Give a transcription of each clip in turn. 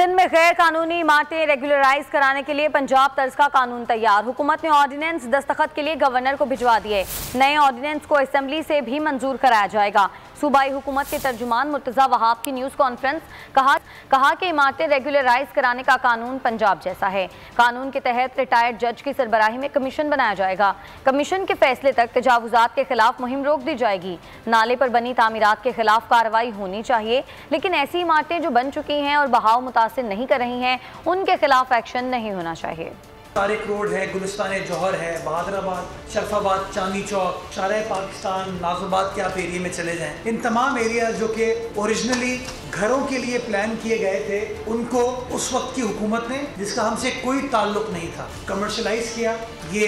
सिंध में गैर कानूनी इमारतें रेगुलराइज कराने के लिए पंजाब तर्ज का कानून तैयार। हुकूमत ने ऑर्डिनेंस दस्तखत के लिए गवर्नर को भिजवा दिए। नए ऑर्डिनेंस को असेंबली से भी मंजूर कराया जाएगा। सूबाई हुकूमत के तर्जुमान मुर्तजा वहाब की न्यूज़ कॉन्फ्रेंस कहा कि इमारतें रेगुलराइज कराने का कानून पंजाब जैसा है। कानून के तहत रिटायर्ड जज की सरबराही में कमीशन बनाया जाएगा। कमीशन के फैसले तक तजावुजात के खिलाफ मुहिम रोक दी जाएगी। नाले पर बनी तामीरात के खिलाफ कार्रवाई होनी चाहिए, लेकिन ऐसी इमारतें जो बन चुकी हैं और बहाव मुतासिर नहीं कर रही हैं उनके खिलाफ एक्शन नहीं होना चाहिए। तारिक रोड है, गुलिस्तान जौहर है, बहादुराबाद, शरफाबाद, चांदनी चौक, शारह पाकिस्तान, नाज़ुबाद के आप एरिया में चले जाएं। इन तमाम एरिया जो कि ओरिजिनली घरों के लिए प्लान किए गए थे, उनको उस वक्त की हुकूमत ने, जिसका हमसे कोई ताल्लुक नहीं था, कमर्शलाइज किया। ये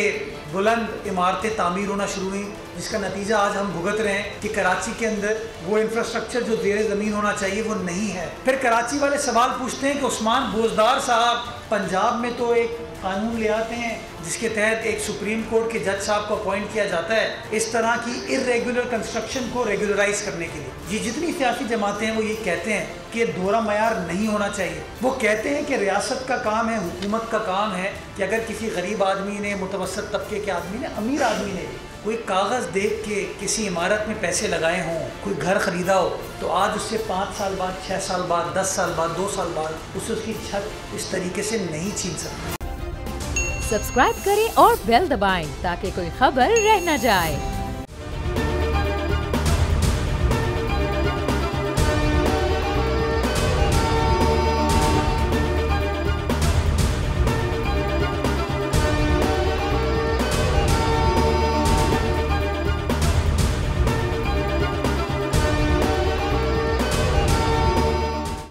बुलंद इमारतें तामीर होना शुरू हुई, जिसका नतीजा आज हम भुगत रहे हैं कि कराची के अंदर वो इंफ्रास्ट्रक्चर जो ज़ेरे ज़मीन होना चाहिए वो नहीं है। फिर कराची वाले सवाल पूछते हैं कि उस्मान बोजदार साहब पंजाब में तो एक कानून ले आते हैं जिसके तहत एक सुप्रीम कोर्ट के जज साहब को अपॉइंट किया जाता है इस तरह की इर्रेगुलर कंस्ट्रक्शन को रेगुलराइज करने के लिए। ये जितनी सियासी जमातें हैं वो ये कहते हैं कि दोहरा मयार नहीं होना चाहिए। वो कहते हैं कि रियासत का काम है, हुकूमत का काम है कि अगर किसी गरीब आदमी ने, मुतवसत तबके के आदमी ने, अमीर आदमी ने कोई कागज़ देख के किसी इमारत में पैसे लगाए हों, कोई घर ख़रीदा हो, तो आज उससे 5 साल बाद, 6 साल बाद, 10 साल बाद, 2 साल बाद उसे उसकी छत इस तरीके से नहीं छीन सकता। सब्सक्राइब करें और बेल दबाएं ताकि कोई खबर रह न जाए।